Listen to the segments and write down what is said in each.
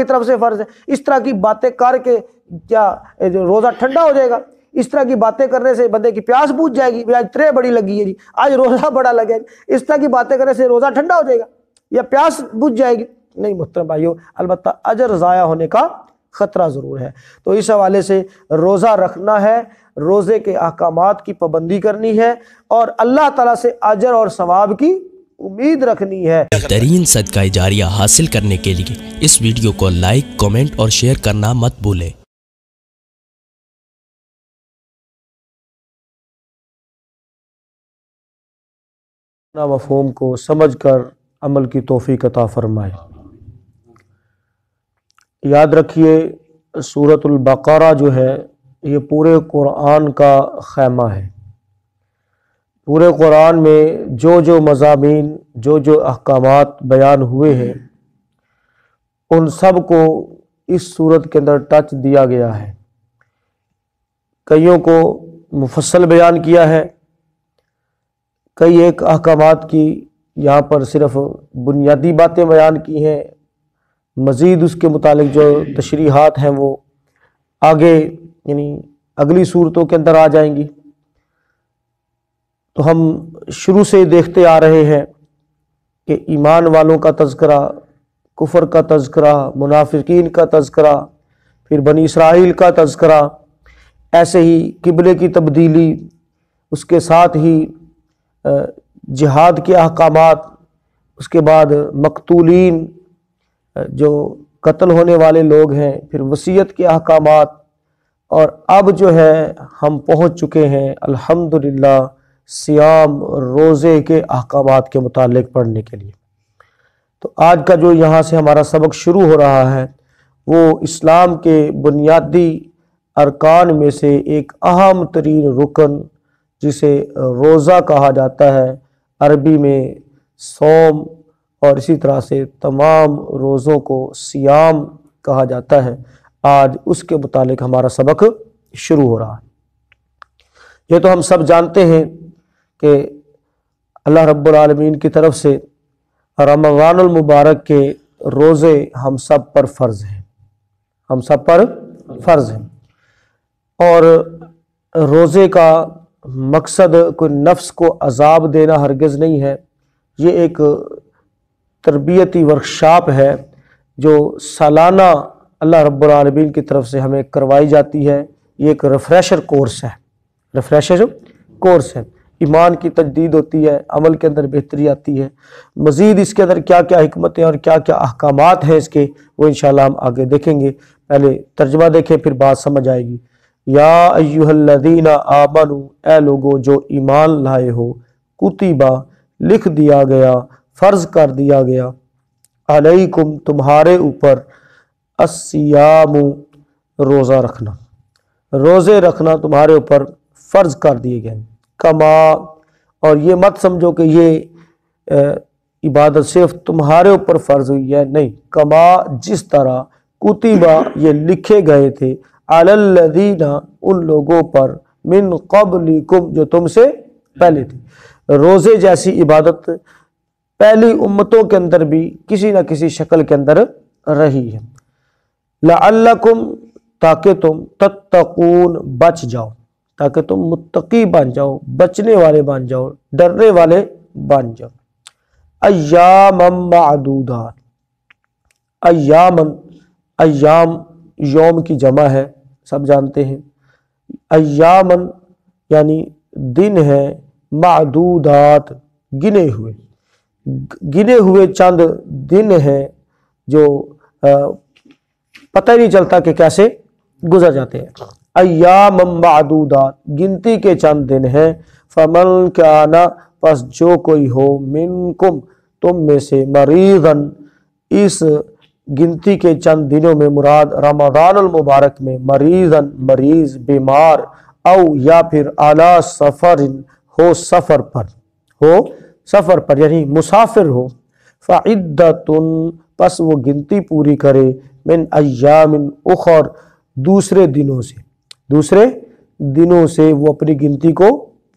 کی طرف سے فرض ہے، اس طرح کی باتیں کر کے کیا روزہ ٹھنڈا ہو جائے گا؟ اس طرح کی باتیں کرنے سے بندے کی پیاس بوجھ جائے گی، آج ترے بڑی لگی ہے جی، آج روزہ بڑا لگا ہے، اس طرح کی باتیں کرنے سے روزہ ٹھنڈا ہو جائے گا یا پیاس بوجھ جائے گی؟ نہیں محترم بھائیو، البتہ اجر ضائع ہونے کا خطرہ ضرور ہے۔ تو اس حوالے سے روزہ رکھنا ہے، روزے کے احکامات کی پابندی کرنی ہے اور اللہ تعالیٰ سے اجر اور ثواب کی امید رکھنی ہے۔ بہترین صدقہ جاریہ حاصل کرنے کے لیے اس ویڈیو کو لائک، کمنٹ اور شیئر کرنا مت بھولیں۔ مفہوم کو سمجھ کر عمل کی توفیق عطا فرمائے۔ یاد رکھیے سورۃ البقرہ جو ہے یہ پورے قرآن کا خیمہ ہے۔ پورے قرآن میں جو مضامین، جو احکامات بیان ہوئے ہیں ان سب کو اس سورت کے اندر ٹچ دیا گیا ہے۔ کئیوں کو مفصل بیان کیا ہے، کئی ایک احکامات کی یہاں پر صرف بنیادی باتیں بیان کی ہیں، مزید اس کے متعلق جو تشریحات ہیں وہ آگے یعنی اگلی صورتوں کے اندر آ جائیں گی۔ تو ہم شروع سے دیکھتے آ رہے ہیں کہ ایمان والوں کا تذکرہ، کفر کا تذکرہ، منافقین کا تذکرہ، پھر بنی اسرائیل کا تذکرہ، ایسے ہی قبلے کی تبدیلی، اس کے ساتھ ہی جہاد کے احکامات، اس کے بعد مقتولین جو قتل ہونے والے لوگ ہیں، پھر وصیت کے احکامات، اور اب جو ہے ہم پہنچ چکے ہیں الحمدللہ صیام، روزے کے احکامات کے متعلق پڑھنے کے لیے۔ تو آج کا جو یہاں سے ہمارا سبق شروع ہو رہا ہے وہ اسلام کے بنیادی ارکان میں سے ایک اہم ترین رکن جسے روزہ کہا جاتا ہے، عربی میں صوم، اور اسی طرح سے تمام روزوں کو صیام کہا جاتا ہے، آج اس کے متعلق ہمارا سبق شروع ہو رہا ہے۔ یہ تو ہم سب جانتے ہیں کہ اللہ رب العالمین کی طرف سے رمضان المبارک کے روزے ہم سب پر فرض ہیں، ہم سب پر فرض ہیں، اور روزے کا مقصد کوئی نفس کو عذاب دینا ہرگز نہیں ہے، یہ ایک تربیتی ورکشاپ ہے جو سالانہ اللہ رب العالمین کی طرف سے ہمیں کروائی جاتی ہے۔ یہ ایک ریفریشر کورس ہے، ریفریشر کورس ہے، ایمان کی تجدید ہوتی ہے، عمل کے اندر بہتری آتی ہے۔ مزید اس کے اندر کیا کیا حکمتیں اور کیا کیا احکامات ہیں اس کے، وہ انشاءاللہ ہم آگے دیکھیں گے۔ پہلے ترجمہ دیکھیں پھر بات سمجھ آئے گی۔ یا ایھا الذین آمنوا، اے لوگو جو ایمان لائے ہو، کتبہ لکھ دیا گیا، فرض کر دیا گیا، علیکم تمہارے اوپر، الصیام روزہ رکھنا، روزے رکھنا تمہارے اوپر فرض کر دیے گئے، کما، اور یہ مت سمجھو کہ یہ عبادت صرف تمہارے اوپر فرض ہوئی ہے، نہیں، کما جس طرح، کتبہ یہ لکھے گئے تھے، علی الذین ان لوگوں پر، من قبلکم جو تم سے پہلے تھے۔ روزے جیسی عبادت پہلی امتوں کے اندر بھی کسی نہ کسی شکل کے اندر رہی ہے۔ لعلکم، تاکہ تم، تتقون، بچ جاؤ، تاکہ تم متقی بن جاؤ، بچنے والے بن جاؤ، ڈرنے والے بن جاؤ۔ ایاما معدودات، ایامن، ایام یوم کی جمع ہے، سب جانتے ہیں۔ ایامن یعنی دن ہے، معدودات گنے ہوئے، گنے ہوئے چند دن ہیں جو پتہ نہیں چلتا کہ کیسے گزر جاتے ہیں۔ ایام معدودات، گنتی کے چند دن ہیں۔ فمن کان، پس جو کوئی ہو، منکم، تم میں سے، مریضاً، اس گنتی کے چند دنوں میں مراد رمضان المبارک میں، مریضاً، مریض، بیمار، او یا پھر اعلی سفر، ہو سفر پر، ہو سفر پر یعنی مسافر ہو، فعدۃ، پس وہ گنتی پوری کرے، من ایام اخر، دوسرے دنوں سے، دوسرے دنوں سے وہ اپنی گنتی کو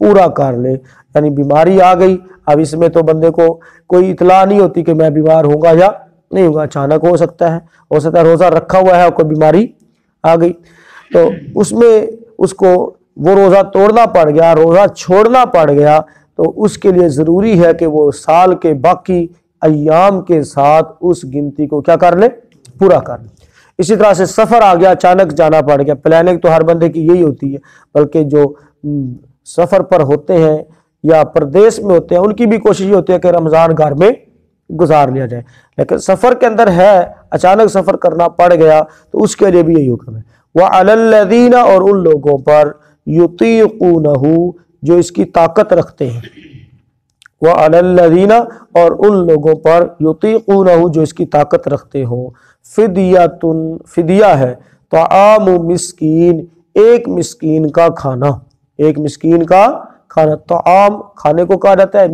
پورا کر لے۔ یعنی بیماری آ گئی، اب اس میں تو بندے کو کوئی اطلاع نہیں ہوتی کہ میں بیمار ہوں گا یا نہیں ہوگا، اچانک ہو سکتا ہے روزہ رکھا ہوا ہے اور کوئی بیماری آ گئی تو اس میں اس کو وہ روزہ توڑنا پڑ گیا، روزہ چھوڑنا پڑ گیا، تو اس کے لیے ضروری ہے کہ وہ سال کے باقی ایام کے ساتھ اس گنتی کو کیا کر لے، پورا کر لے۔ اسی طرح سے سفر آ گیا، اچانک جانا پڑ گیا، پلاننگ تو ہر بندے کی یہی ہوتی ہے، بلکہ جو سفر پر ہوتے ہیں یا پردیس میں ہوتے ہیں ان کی بھی کوشش یہ ہوتی ہے کہ رمضان گھر میں گزار لیا جائے، لیکن سفر کے اندر ہے اچانک سفر کرنا پڑ گیا تو اس کے لیے بھی یہی حکم ہے۔ وَعَلَى الَّذِينَ اور ان لوگوں پر يُطِيقُونَهُ جو اس کی طاقت رکھتے ہیں، وَعَلَى الَّذِينَ اور ان لوگوں پر يُطِيقُونَهُ جو اس کی طاقت رکھتے ہوں، فدیہ ہے طعام مسکین ایک مسکین کا کھانا، ایک مسکین کا کھانا، طعام کھانے کو کہا جاتا ہے،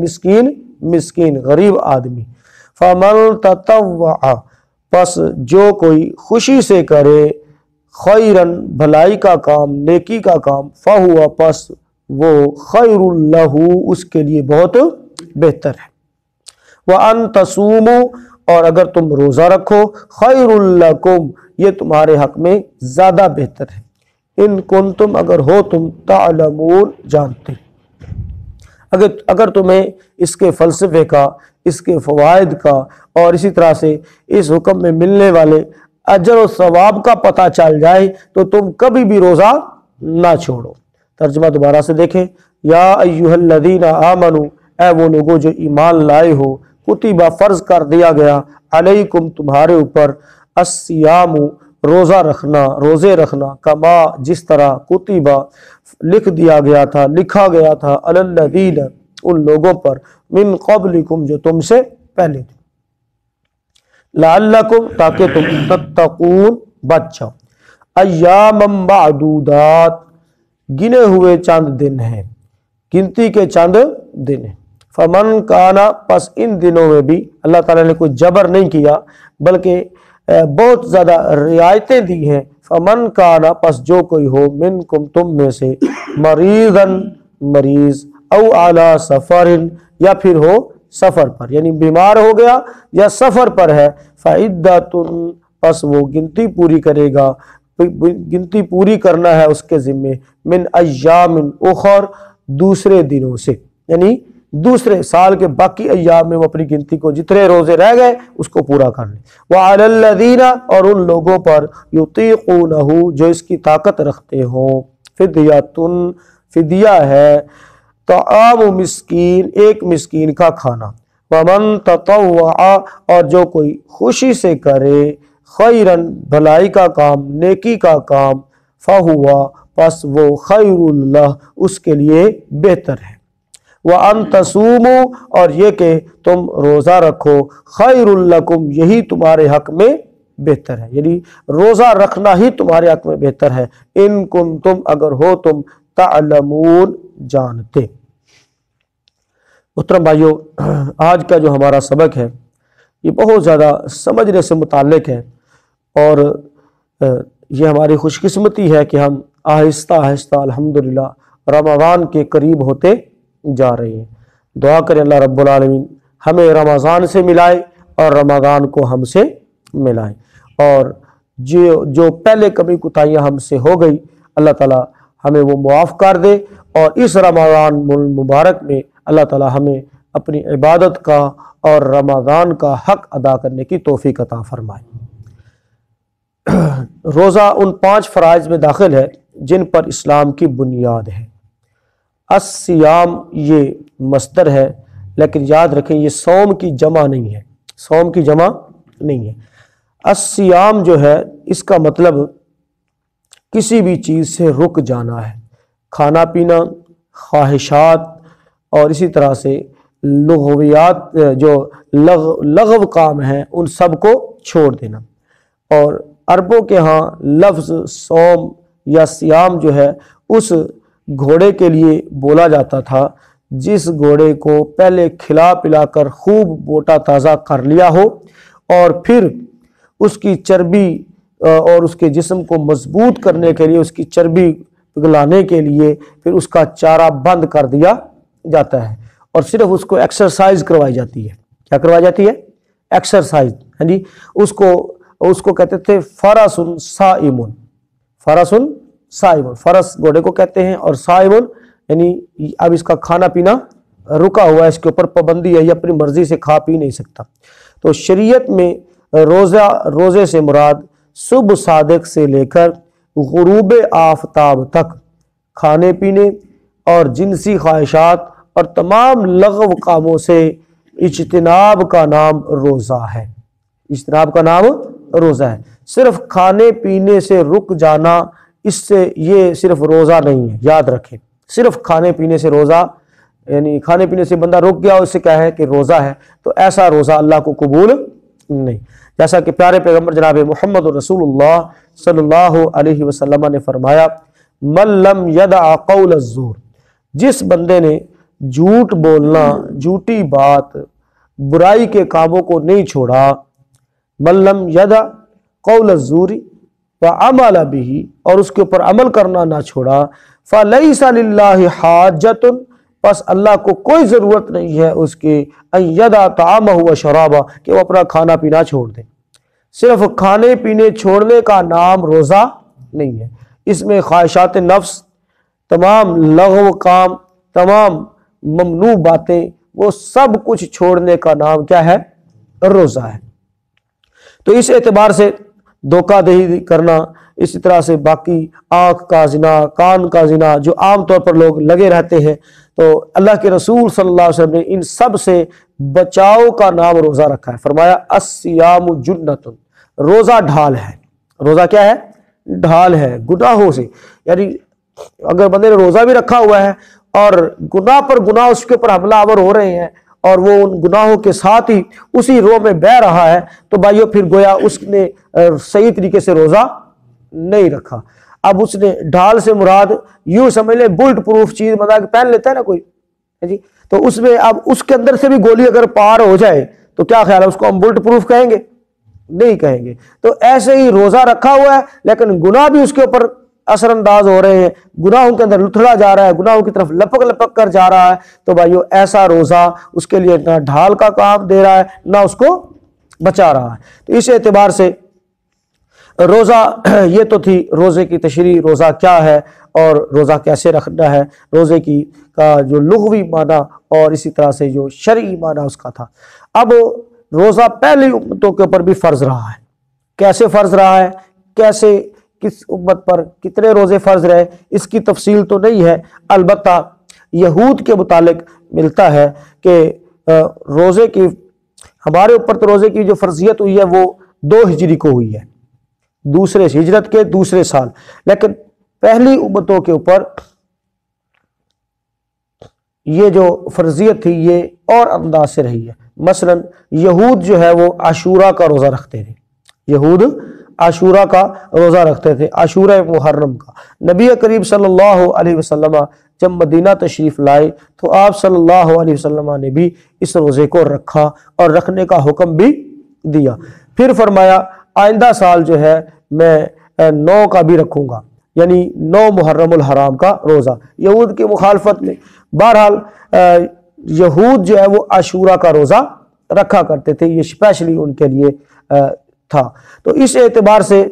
مسکین غریب آدمی۔ فَمَن تَطَوَّعَ پس جو کوئی خوشی سے کرے، خیرن بھلائی کا کام، نیکی کا کام، فَهُوَ پس وہ خیر لہ اس کے لیے بہت بہتر ہے۔ وَأَن تَصُومُوا اور اگر تم روزہ رکھو، خیر لکم یہ تمہارے حق میں زیادہ بہتر ہے، ان کنتم اگر ہو تم تعلمون جانتے، اگر تمہیں اس کے فلسفے کا، اس کے فوائد کا اور اسی طرح سے اس حکم میں ملنے والے اجر و ثواب کا پتہ چل جائے تو تم کبھی بھی روزہ نہ چھوڑو۔ ترجمہ دوبارہ سے دیکھیں، یا ایھا الذین آمنوا اے وہ لوگوں جو ایمان لائے ہو، کتبہ فرض کر دیا گیا، علیکم تمہارے اوپر، الصیام روزہ رکھنا، روزے رکھنا، کما جس طرح کتبہ لکھ دیا گیا تھا، لکھا گیا تھا، علی الذین ان لوگوں پر، من قبلکم جو تم سے پہلے تھے، لعلکم تاکہ تم تتقون بچ جاؤ، ایاما معدودات گنے ہوئے چند دن ہیں، گنتی کے چند دن ہیں۔ فمن کانا پس ان دنوں میں بھی اللہ تعالیٰ نے کوئی جبر نہیں کیا بلکہ بہت زیادہ رعایتیں دی ہیں۔ فمن کانا پس جو کوئی ہو، منکم تم میں سے، مریضاً مریض، او علی سفر یا پھر ہو سفر پر، یعنی بیمار ہو گیا یا سفر پر ہے، فعدۃ پس وہ گنتی پوری کرے گا، گنتی پوری کرنا ہے اس کے ذمے، من ایام اخر دوسرے دنوں سے، یعنی دوسرے سال کے باقی ایام میں وہ اپنی گنتی کو جتنے روزے رہ گئے اس کو پورا کر لیں۔ وعلی الذین اور ان لوگوں پر، یطیقونہ جو اس کی طاقت رکھتے ہوں، فدیہ ہے طعام مسکین ایک مسکین کا کھانا، ومن تطوع اور جو کوئی خوشی سے کرے، خیرن بھلائی کا کام، نیکی کا کام، فہوا پس وہ خیر لہ اس کے لیے بہتر ہے، وَأَن تَصُومُوا اور یہ کہ تم روزہ رکھو، خیر لکم یہی تمہارے حق میں بہتر ہے، یعنی روزہ رکھنا ہی تمہارے حق میں بہتر ہے، ان کنتم اگر ہو تم تعلمون جانتے۔ محترم بھائیو، آج کا جو ہمارا سبق ہے یہ بہت زیادہ سمجھنے سے متعلق ہے، اور یہ ہماری خوش قسمتی ہے کہ ہم آہستہ آہستہ الحمدللہ رمضان کے قریب ہوتے جا رہے ہیں۔ دعا کریں اللہ رب العالمین ہمیں رمضان سے ملائے اور رمضان کو ہم سے ملائے، اور جو پہلے کمی کوتاہیاں ہم سے ہو گئی اللہ تعالیٰ ہمیں وہ معاف کر دے، اور اس رمضان مبارک میں اللہ تعالیٰ ہمیں اپنی عبادت کا اور رمضان کا حق ادا کرنے کی توفیق عطا فرمائے۔ روزہ ان 5 فرائض میں داخل ہے جن پر اسلام کی بنیاد ہے۔ الصیام یہ مصدر ہے، لیکن یاد رکھیں یہ صوم کی جمع نہیں ہے، صوم کی جمع نہیں ہے۔ الصیام جو ہے اس کا مطلب کسی بھی چیز سے رک جانا ہے، کھانا پینا، خواہشات اور اسی طرح سے لغویات جو لغو کام ہیں ان سب کو چھوڑ دینا۔ اور عربوں کے ہاں لفظ صوم یا صیام جو ہے اس گھوڑے کے لیے بولا جاتا تھا جس گھوڑے کو پہلے کھلا پلا کر خوب موٹا تازہ کر لیا ہو، اور پھر اس کی چربی اور اس کے جسم کو مضبوط کرنے کے لیے، اس کی چربی پگھلانے کے لیے پھر اس کا چارہ بند کر دیا جاتا ہے، اور صرف اس کو ایکسرسائز کروائی جاتی ہے۔ کیا کروائی جاتی ہے؟ ایکسرسائز، ہاں جی، اس کو کہتے تھے فرسن صائمن، فرسن صائمن، فرس گھوڑے کو کہتے ہیں، اور صائمن یعنی اب اس کا کھانا پینا رکا ہوا ہے، اس کے اوپر پابندی ہے، یہ اپنی مرضی سے کھا پی نہیں سکتا۔ تو شریعت میں روزے سے مراد صبح صادق سے لے کر غروب آفتاب تک کھانے پینے اور جنسی خواہشات اور تمام لغو کاموں سے اجتناب کا نام روزہ ہے، اجتناب کا نام روزہ ہے۔ صرف کھانے پینے سے رک جانا اس سے یہ صرف روزہ نہیں ہے، یاد رکھیں، صرف کھانے پینے سے روزہ یعنی کھانے پینے سے بندہ رک گیا اس سے کیا ہے کہ روزہ ہے، تو ایسا روزہ اللہ کو قبول نہیں۔ جیسا کہ پیارے پیغمبر جناب محمد رسول اللہ صلی اللہ علیہ وسلم نے فرمایا، من لم یدع قول الزور، جس بندے نے جھوٹ بولنا، جھوٹی بات، برائی کے کاموں کو نہیں چھوڑا، من لم یدع قول الزور وعمل به، اور اس کے اوپر عمل کرنا نہ چھوڑا، فلیس للہ حاجۃ، بس اللہ کو کوئی ضرورت نہیں ہے اس کی ان یدع طعامہ و شرابہ، کہ وہ اپنا کھانا پینا چھوڑ دے۔ صرف کھانے پینے چھوڑنے کا نام روزہ نہیں ہے، اس میں خواہشات نفس، تمام لغو کام، تمام ممنوع باتیں، وہ سب کچھ چھوڑنے کا نام کیا ہے؟ روزہ ہے۔ تو اس اعتبار سے دھوکہ دہی کرنا، اسی طرح سے باقی آنکھ کا زنا، کان کا زنا، جو عام طور پر لوگ لگے رہتے ہیں، تو اللہ کے رسول صلی اللہ علیہ وسلم نے ان سب سے بچاؤ کا نام روزہ رکھا ہے۔ فرمایا الصیام جنۃ، روزہ ڈھال ہے۔ روزہ کیا ہے؟ ڈھال ہے گناہوں سے، یعنی اگر بندے نے روزہ بھی رکھا ہوا ہے اور گناہ پر گناہ اس کے اوپر حملہ آور ہو رہے ہیں اور وہ ان گناہوں کے ساتھ ہی اسی رو میں بہ رہا ہے، تو بھائیو پھر گویا اس نے صحیح طریقے سے روزہ نہیں رکھا۔ اب اس نے ڈھال سے مراد یوں سمجھ لے بلٹ پروف چیز مطلب پہن لیتا ہے نا کوئی جی، تو اس میں اب اس کے اندر سے بھی گولی اگر پار ہو جائے تو کیا خیال ہے، اس کو ہم بلٹ پروف کہیں گے؟ نہیں کہیں گے۔ تو ایسے ہی روزہ رکھا ہوا ہے لیکن گناہ بھی اس کے اوپر اثر انداز ہو رہے ہیں، گناہوں کے اندر لتھڑا جا رہا ہے، گناہوں کی طرف لپک لپک کر جا رہا ہے، تو بھائیو ایسا روزہ اس کے لیے نہ ڈھال کا کام دے رہا ہے نہ اس کو بچا رہا ہے۔ تو اس اعتبار سے روزہ، یہ تو تھی روزے کی تشریح، روزہ کیا ہے اور روزہ کیسے رکھنا ہے، روزے کی کا جو لغوی معنی اور اسی طرح سے جو شرعی معنی اس کا تھا۔ اب روزہ پہلی امتوں کے اوپر بھی فرض رہا ہے۔ کیسے فرض رہا ہے، کیسے کس امت پر کتنے روزے فرض رہے، اس کی تفصیل تو نہیں ہے، البتہ یہود کے متعلق ملتا ہے کہ روزے کی ہمارے اوپر تو روزے کی جو فرضیت ہوئی ہے وہ 2 ہجری کو ہوئی ہے، دوسرے ہجرت کے دوسرے سال، لیکن پہلی امتوں کے اوپر یہ جو فرضیت تھی یہ اور انداز سے رہی ہے۔ مثلا یہود جو ہے وہ عاشورہ کا روزہ رکھتے تھے، یہود عاشورہ کا روزہ رکھتے تھے، عاشورہ محرم کا۔ نبی کریم صلی اللہ علیہ وسلم جب مدینہ تشریف لائے تو آپ صلی اللہ علیہ وسلم نے بھی اس روزے کو رکھا اور رکھنے کا حکم بھی دیا۔ پھر فرمایا آئندہ سال جو ہے میں 9 کا بھی رکھوں گا، یعنی 9 محرم الحرام کا روزہ، یہود کی مخالفت میں۔ بہرحال یہود جو ہے وہ عاشورہ کا روزہ رکھا کرتے تھے، یہ اسپیشلی ان کے لیے تھا۔ تو اس اعتبار سے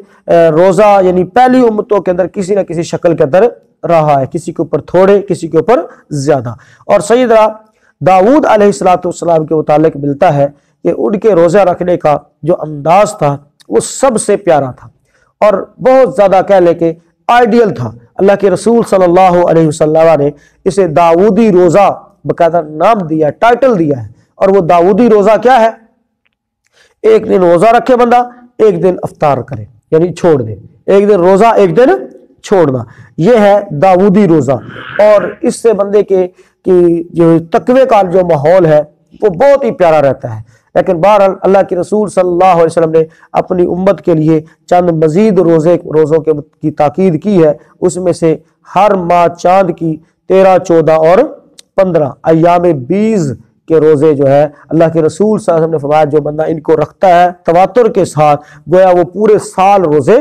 روزہ یعنی پہلی امتوں کے اندر کسی نہ کسی شکل کے اندر رہا ہے، کسی کے اوپر تھوڑے، کسی کے اوپر زیادہ۔ اور سیدنا داؤد علیہ السلام کے متعلق ملتا ہے کہ ان کے روزہ رکھنے کا جو انداز تھا وہ سب سے پیارا تھا اور بہت زیادہ کہہ لے کہ آئیڈیل تھا۔ اللہ کے رسول صلی اللہ علیہ وسلم نے اسے داؤدی روزہ باقاعدہ نام دیا، ٹائٹل دیا ہے، اور وہ داؤدی روزہ کیا ہے؟ ایک دن روزہ رکھے بندہ، ایک دن افطار کرے یعنی چھوڑ دے، ایک دن روزہ ایک دن چھوڑنا، یہ ہے داؤدی روزہ۔ اور اس سے بندے کے جو تقوی کا جو ماحول ہے وہ بہت ہی پیارا رہتا ہے۔ لیکن بہرحال اللہ کے رسول صلی اللہ علیہ وسلم نے اپنی امت کے لیے چند مزید روزوں کی تاکید کی ہے، اس میں سے ہر ماہ چاند کی 13، 14 اور 15 ایام 20 کے روزے جو ہے اللہ کے رسول صلی اللہ علیہ وسلم نے فرمایا جو بندہ ان کو رکھتا ہے تواتر کے ساتھ، گویا وہ پورے سال روزے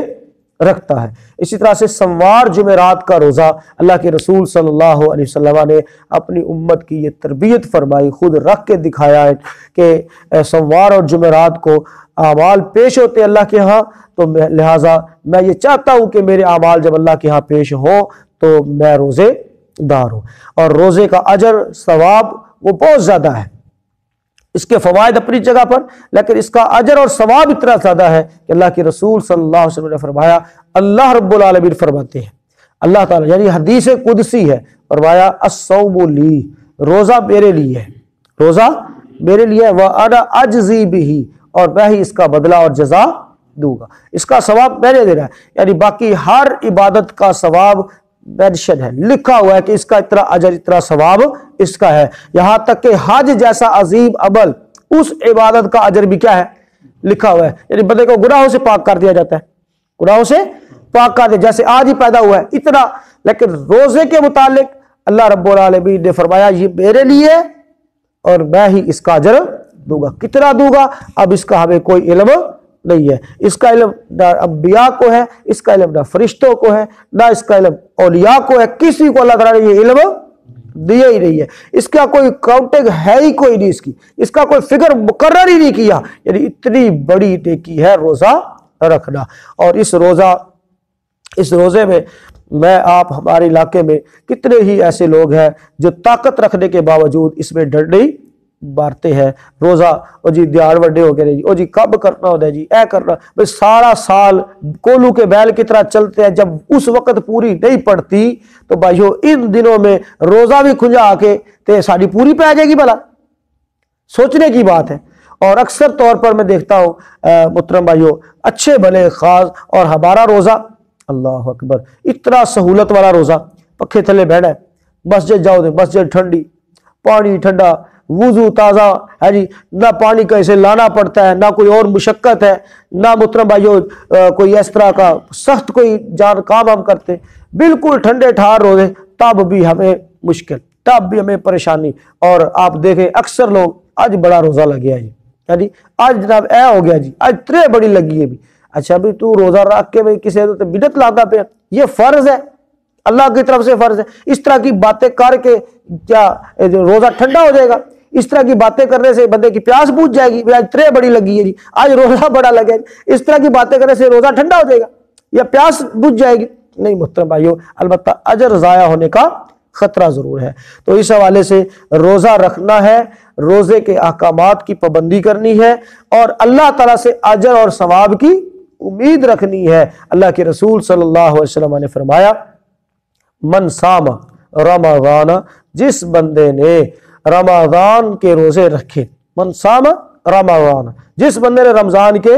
رکھتا ہے۔ اسی طرح سے سوموار جمعرات کا روزہ اللہ کے رسول صلی اللہ علیہ وسلم نے اپنی امت کی یہ تربیت فرمائی، خود رکھ کے دکھایا ہے کہ سوموار اور جمعرات کو اعمال پیش ہوتے اللہ کے ہاں، تو لہٰذا میں یہ چاہتا ہوں کہ میرے اعمال جب اللہ کے ہاں پیش ہوں تو میں روزے دار ہوں۔ اور روزے کا اجر ثواب وہ بہت زیادہ ہے، اس کے فوائد اپنی جگہ پر، لیکن اس کا اجر اور ثواب اتنا زیادہ ہے کہ اللہ کے رسول صلی اللہ علیہ وسلم نے فرمایا، اللہ رب العالمین فرماتے ہیں، اللہ تعالیٰ یعنی حدیث قدسی ہے، فرمایا الصوم لی، روزہ میرے لیے ہے، روزہ میرے لیے ہے، وَأَنَا أَجْزِي بِهِ، اور میں ہی اس کا بدلہ اور جزا دوں گا، اس کا ثواب میں نے دینا ہے۔ یعنی باقی ہر عبادت کا ثواب مینشن ہے، لکھا ہوا ہے کہ اس کا اتنا اجر اتنا ثواب اس کا ہے، یہاں تک کہ حج جیسا عظیم عمل اس عبادت کا اجر بھی کیا ہے، لکھا ہوا ہے۔ یعنی بندے کو گناہوں سے پاک کر دیا جاتا ہے، گناہوں سے پاک کر دیا، جیسے آج ہی پیدا ہوا ہے اتنا۔ لیکن روزے کے متعلق اللہ رب العالمین نے فرمایا یہ میرے لیے اور میں ہی اس کا اجر دوں گا۔ کتنا دوں گا اب اس کا ہمیں کوئی علم نہیں ہے، اس کا علم نہ انبیاء کو ہے، اس کا علم نہ فرشتوں کو ہے، نہ اس کا علم اولیاء کو ہے، کسی کو اللہ تعالیٰ نے یہ علم دیا ہی نہیں ہے، اس کا کوئی کاؤنٹنگ ہے ہی کوئی نہیں، اس کا کوئی فگر مقرر ہی نہیں کیا۔ یعنی اتنی بڑی نیکی ہے روزہ رکھنا۔ اور اس روزے میں آپ ہمارے علاقے میں کتنے ہی ایسے لوگ ہیں جو طاقت رکھنے کے باوجود اس میں ڈر نہیں مارتے ہیں۔ روزہ او جی دیہڑ وڈے ہو گئے جی، او جی کب کرنا ہوتا ہے جی، اے کرنا، بھئی سارا سال کولو کے بیل کی طرح چلتے ہیں، جب اس وقت پوری نہیں پڑتی تو بھائیو ان دنوں میں روزہ بھی کھنجا کے تے ساری پوری پہ آ جائے گی بھلا، سوچنے کی بات ہے۔ اور اکثر طور پر میں دیکھتا ہوں محترم بھائیو، اچھے بھلے خاص، اور ہمارا روزہ اللہ اکبر اتنا سہولت والا روزہ، پکھے تھلے بیٹھا ہے، مسجد جاؤ دے مسجد ٹھنڈی، پانی ٹھنڈا، وضو تازہ ہے جی، نہ پانی کا اسے لانا پڑتا ہے، نہ کوئی اور مشقت ہے، نہ محترم بھائیو کوئی اس طرح کا سخت کوئی جان کام ہم کرتے، بالکل ٹھنڈے ٹھار روزے، تب بھی ہمیں مشکل، تب بھی ہمیں پریشانی۔ اور آپ دیکھیں اکثر لوگ آج بڑا روزہ لگ گیا جی، یعنی آج جناب اے ہو گیا جی، آج اتنے بڑی لگی ہے بھی، اچھا بھی تو روزہ رکھ کے بھی کسی تو بدعت لاتا پہ، یہ فرض ہے اللہ کی طرف سے، فرض ہے۔ اس طرح کی باتیں کر کے کیا روزہ ٹھنڈا ہو جائے گا؟ اس طرح کی باتیں کرنے سے بندے کی پیاس بوجھ جائے گی، آج اتنے بڑی لگی ہے جی، آج روزہ بڑا لگا ہے، اس طرح کی باتیں کرنے سے روزہ ٹھنڈا ہو جائے گا یا پیاس بوجھ جائے گی؟ نہیں محترم بھائیو، البتہ اجر ضائع ہونے کا خطرہ ضرور ہے۔ تو اس حوالے سے روزہ رکھنا ہے، روزے کے احکامات کی پابندی کرنی ہے، اور اللہ تعالیٰ سے اجر اور ثواب کی امید رکھنی ہے۔ اللہ کے رسول صلی اللہ علیہ وسلم نے فرمایا، من صام رمضان، جس بندے نے رمضان کے روزے رکھے، من صام رمضان، جس بندے نے رمضان کے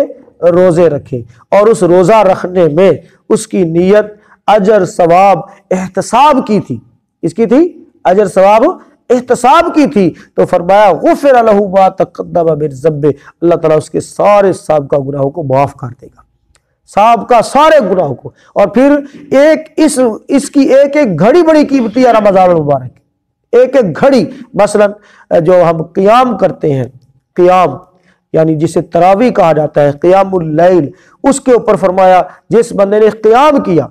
روزے رکھے اور اس روزہ رکھنے میں اس کی نیت اجر ثواب احتساب کی تھی، اس کی تھی اجر ثواب احتساب کی تھی، تو فرمایا غفر لہ ما تقدم من ذنبہ، اللہ تعالیٰ اس کے سارے سابقہ گناہوں کو معاف کر دے گا، سابقہ سارے گناہوں کو۔ اور پھر اس کی ایک ایک گھڑی بڑی قیمتی ہے رمضان المبارک، ایک ایک گھڑی۔ مثلا جو ہم قیام کرتے ہیں، قیام یعنی جسے تراویح کہا جاتا ہے، قیام اللیل، اس کے اوپر فرمایا جس بندے نے قیام کیا،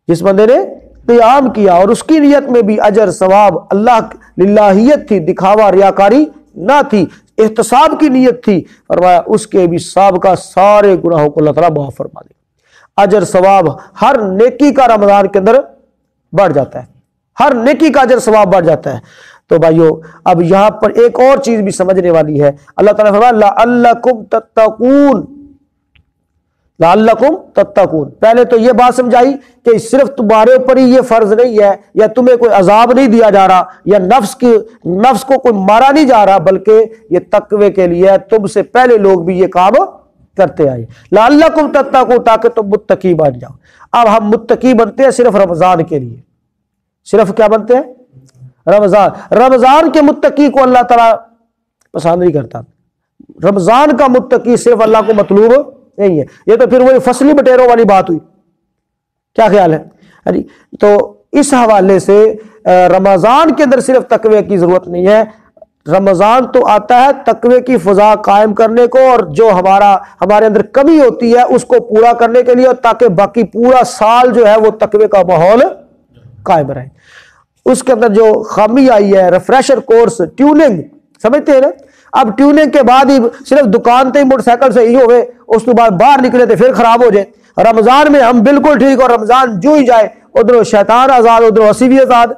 جس بندے نے قیام کیا اور اس کی نیت میں بھی اجر ثواب اللہ للہیت تھی، دکھاوا ریاکاری نہ تھی، احتساب کی نیت تھی، فرمایا اس کے بھی سابقہ سارے گناہوں کو اللہ تعالیٰ معاف فرما دے گا۔ اجر ثواب ہر نیکی کا رمضان کے اندر بڑھ جاتا ہے، ہر نیکی کا اجر ثواب بڑھ جاتا ہے۔ تو بھائیو اب یہاں پر ایک اور چیز بھی سمجھنے والی ہے، اللہ تعالیٰ نے فرمایا لعلکم تتقون، لعلکم تتقون، پہلے تو یہ بات سمجھائی کہ صرف تمہارے اوپر ہی یہ فرض نہیں ہے، یا تمہیں کوئی عذاب نہیں دیا جا رہا، یا نفس کو کوئی مارا نہیں جا رہا، بلکہ یہ تقوی کے لیے تم سے پہلے لوگ بھی یہ کام کرتے آئے، لعلکم تتقون، تاکہ تم متقی بن جاؤ۔ اب ہم متقی بنتے ہیں صرف رمضان کے لیے، صرف کیا بنتے ہیں؟ رمضان کے متقی کو اللہ تعالیٰ پسند نہیں کرتا، رمضان کا متقی صرف اللہ کو مطلوب نہیں ہے۔ یہ تو پھر وہی فصلی بٹیروں والی بات ہوئی، کیا خیال ہے؟ تو اس حوالے سے رمضان کے اندر صرف تقوی کی ضرورت نہیں ہے، رمضان تو آتا ہے تقوی کی فضا قائم کرنے کو، اور جو ہمارے اندر کمی ہوتی ہے اس کو پورا کرنے کے لیے، اور تاکہ باقی پورا سال جو ہے وہ تقوی کا ماحول قائم رہے۔ اس کے اندر جو خامی آئی ہے، ریفریشر کورس، ٹیوننگ، سمجھتے ہیں نا؟ اب ٹیوننگ کے بعد ہی صرف دکان تے موٹر سائیکل سے ہی ہوئے، اس کے بعد باہر نکلے تو پھر خراب ہو جائے۔ رمضان میں ہم بالکل ٹھیک، اور رمضان جو ہی جائے ادھر شیطان آزاد، ادھر ہنسی بھی آزاد،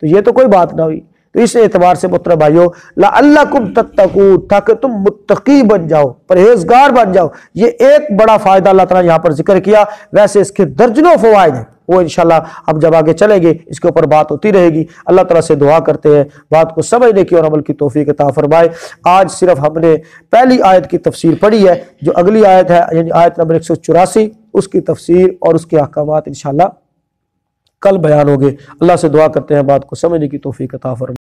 تو یہ تو کوئی بات نہ ہوئی۔ تو اس اعتبار سے محترم بھائیو، لعلکم تتقون، تاکہ تم متقی بن جاؤ، پرہیزگار بن جاؤ، یہ ایک بڑا فائدہ اللہ تعالیٰ یہاں پر ذکر کیا۔ ویسے اس کے درجنوں فوائد ہیں، وہ انشاءاللہ ہم جب آگے چلیں گے اس کے اوپر بات ہوتی رہے گی۔ اللہ تعالیٰ سے دعا کرتے ہیں بات کو سمجھنے کی اور عمل کی توفیق عطا فرمائے۔ آج صرف ہم نے پہلی آیت کی تفسیر پڑھی ہے، جو اگلی آیت ہے یعنی آیت نمبر 184، اس کی تفسیر اور اس کے احکامات انشاءاللہ کل بیان ہوگے۔ اللہ سے دعا کرتے ہیں بات کو سمجھنے کی توفیق عطا فرمائے۔